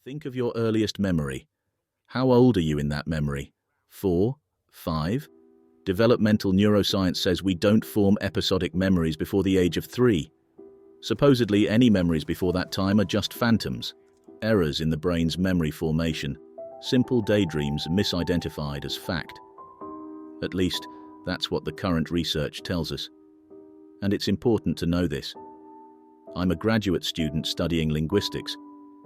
Think of your earliest memory. How old are you in that memory? 4? 5? Developmental neuroscience says we don't form episodic memories before the age of 3. Supposedly, any memories before that time are just phantoms, errors in the brain's memory formation, simple daydreams misidentified as fact. At least, that's what the current research tells us. And it's important to know this. I'm a graduate student studying linguistics,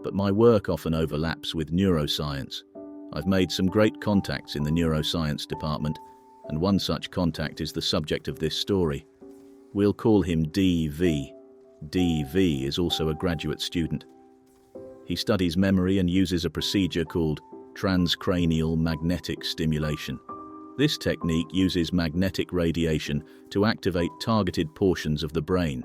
but my work often overlaps with neuroscience. I've made some great contacts in the neuroscience department, and one such contact is the subject of this story. We'll call him DV. DV is also a graduate student. He studies memory and uses a procedure called transcranial magnetic stimulation. This technique uses magnetic radiation to activate targeted portions of the brain.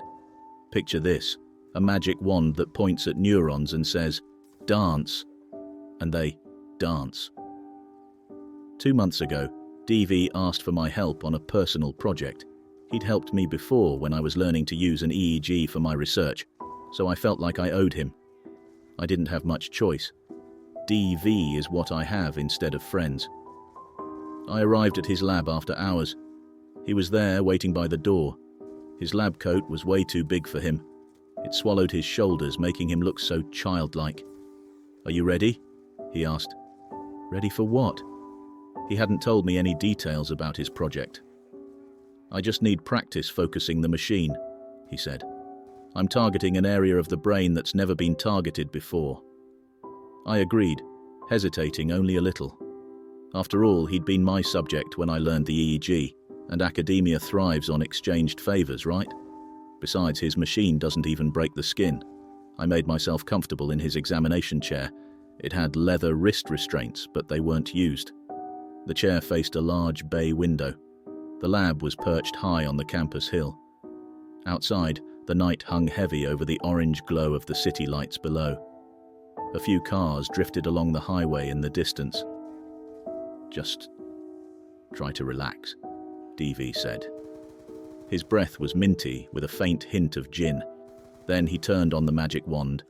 Picture this, a magic wand that points at neurons and says, "Dance," and they dance. 2 months ago, DV asked for my help on a personal project. He'd helped me before when I was learning to use an EEG for my research, so I felt like I owed him. I didn't have much choice. DV is what I have instead of friends. I arrived at his lab after hours. He was there waiting by the door. His lab coat was way too big for him. It swallowed his shoulders, making him look so childlike. "Are you ready?" he asked. "Ready for what?" He hadn't told me any details about his project. "I just need practice focusing the machine," he said. "I'm targeting an area of the brain that's never been targeted before." I agreed, hesitating only a little. After all, he'd been my subject when I learned the EEG, and academia thrives on exchanged favors, right? Besides, his machine doesn't even break the skin. I made myself comfortable in his examination chair. It had leather wrist restraints, but they weren't used. The chair faced a large bay window. The lab was perched high on the campus hill. Outside, the night hung heavy over the orange glow of the city lights below. A few cars drifted along the highway in the distance. "Just try to relax," DV said. His breath was minty with a faint hint of gin. Then he turned on the magic wand,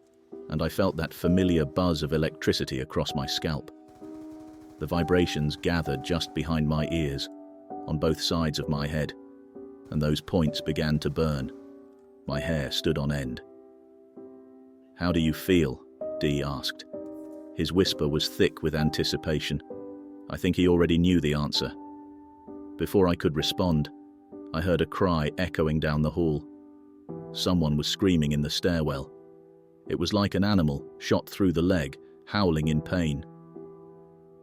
and I felt that familiar buzz of electricity across my scalp. The vibrations gathered just behind my ears, on both sides of my head, and those points began to burn. My hair stood on end. "How do you feel?" D asked. His whisper was thick with anticipation. I think he already knew the answer. Before I could respond, I heard a cry echoing down the hall. Someone was screaming in the stairwell. It was like an animal shot through the leg, howling in pain.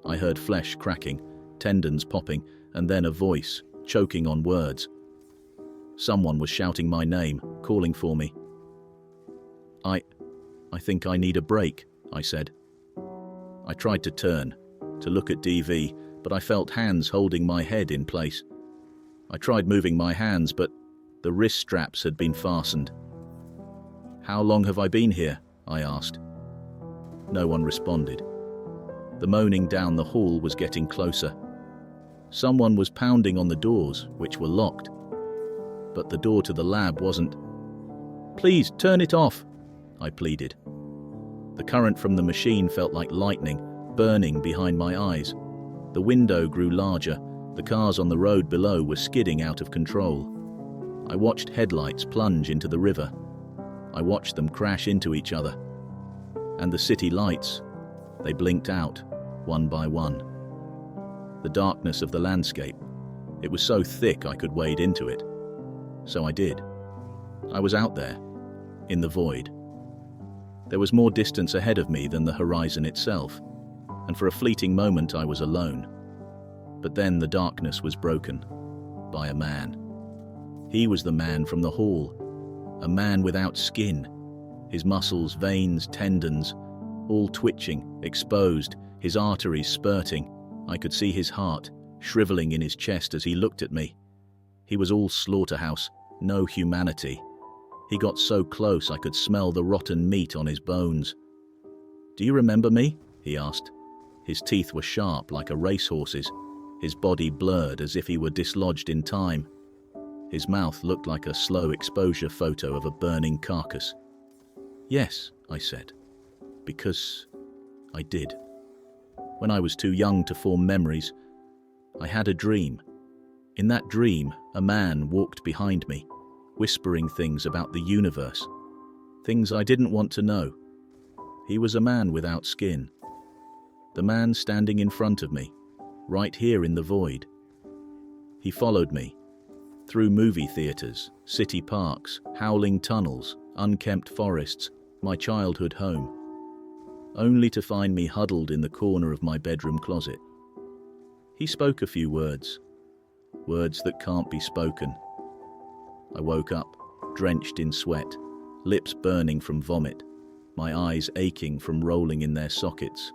I heard flesh cracking, tendons popping, and then a voice, choking on words. Someone was shouting my name, calling for me. I think I need a break," I said. I tried to turn, to look at DV, but I felt hands holding my head in place. I tried moving my hands, but the wrist straps had been fastened. "How long have I been here?" I asked. No one responded. The moaning down the hall was getting closer. Someone was pounding on the doors, which were locked. But the door to the lab wasn't. "Please, turn it off," I pleaded. The current from the machine felt like lightning, burning behind my eyes. The window grew larger. The cars on the road below were skidding out of control. I watched headlights plunge into the river. I watched them crash into each other. And the city lights, they blinked out, one by one. The darkness of the landscape, it was so thick I could wade into it. So I did. I was out there, in the void. There was more distance ahead of me than the horizon itself, and for a fleeting moment I was alone. But then the darkness was broken by a man. He was the man from the hall, a man without skin, his muscles, veins, tendons, all twitching, exposed, his arteries spurting. I could see his heart shriveling in his chest as he looked at me. He was all slaughterhouse, no humanity. He got so close I could smell the rotten meat on his bones. "Do you remember me?" he asked. His teeth were sharp like a racehorse's, his body blurred as if he were dislodged in time. His mouth looked like a slow exposure photo of a burning carcass. "Yes," I said, "because I did. When I was too young to form memories, I had a dream. In that dream, a man walked behind me, whispering things about the universe, things I didn't want to know. He was a man without skin. The man standing in front of me, right here in the void. He followed me, through movie theaters, city parks, howling tunnels, unkempt forests, my childhood home, only to find me huddled in the corner of my bedroom closet. He spoke a few words that can't be spoken. I woke up, drenched in sweat, lips burning from vomit, my eyes aching from rolling in their sockets.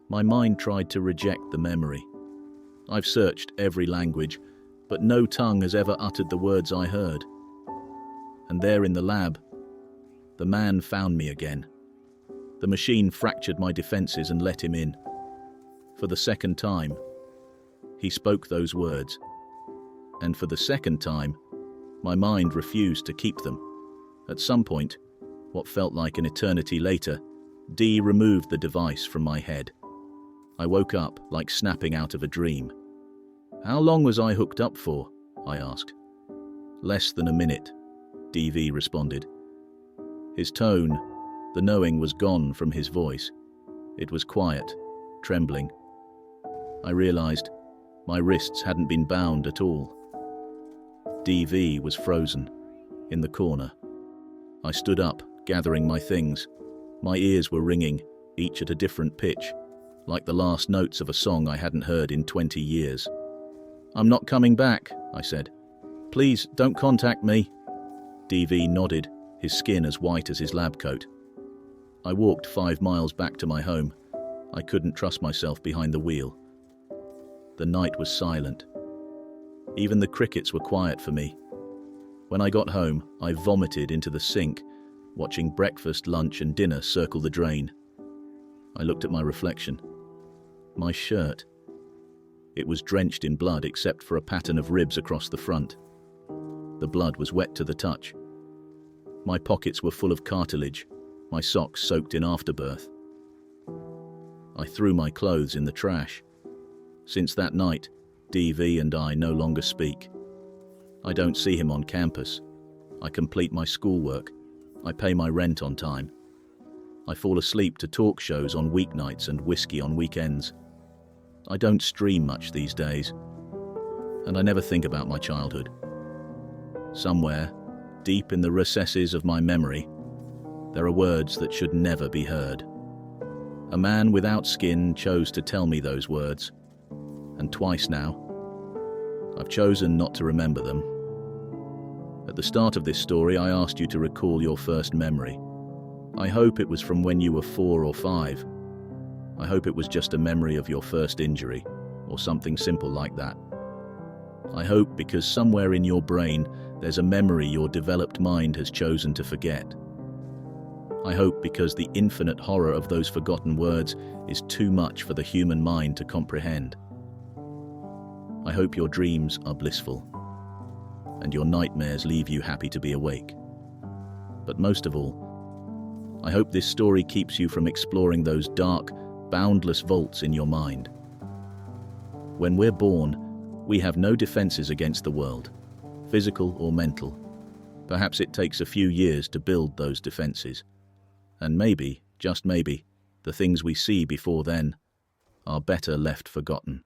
My mind tried to reject the memory. I've searched every language, but no tongue has ever uttered the words I heard. And there in the lab, the man found me again. The machine fractured my defenses and let him in. For the second time, he spoke those words. And for the second time, my mind refused to keep them. At some point, what felt like an eternity later, Dee removed the device from my head. I woke up like snapping out of a dream. "How long was I hooked up for?" I asked. "Less than a minute," DV responded. His tone, the knowing, was gone from his voice. It was quiet, trembling. I realized my wrists hadn't been bound at all. DV was frozen, in the corner. I stood up, gathering my things. My ears were ringing, each at a different pitch, like the last notes of a song I hadn't heard in 20 years. "I'm not coming back," I said. "Please, don't contact me." DV nodded, his skin as white as his lab coat. I walked 5 miles back to my home. I couldn't trust myself behind the wheel. The night was silent. Even the crickets were quiet for me. When I got home, I vomited into the sink, watching breakfast, lunch, and dinner circle the drain. I looked at my reflection. My shirt. It was drenched in blood except for a pattern of ribs across the front. The blood was wet to the touch. My pockets were full of cartilage, my socks soaked in afterbirth. I threw my clothes in the trash. Since that night, DV and I no longer speak. I don't see him on campus. I complete my schoolwork. I pay my rent on time. I fall asleep to talk shows on weeknights and whiskey on weekends. I don't stream much these days. And I never think about my childhood. Somewhere, deep in the recesses of my memory, there are words that should never be heard. A man without skin chose to tell me those words. And twice now, I've chosen not to remember them. At the start of this story, I asked you to recall your first memory. I hope it was from when you were 4 or 5. I hope it was just a memory of your first injury, or something simple like that. I hope because somewhere in your brain there's a memory your developed mind has chosen to forget. I hope because the infinite horror of those forgotten words is too much for the human mind to comprehend. I hope your dreams are blissful, and your nightmares leave you happy to be awake. But most of all, I hope this story keeps you from exploring those dark, boundless vaults in your mind. When we're born, we have no defenses against the world, physical or mental. Perhaps it takes a few years to build those defenses. And maybe, just maybe, the things we see before then are better left forgotten.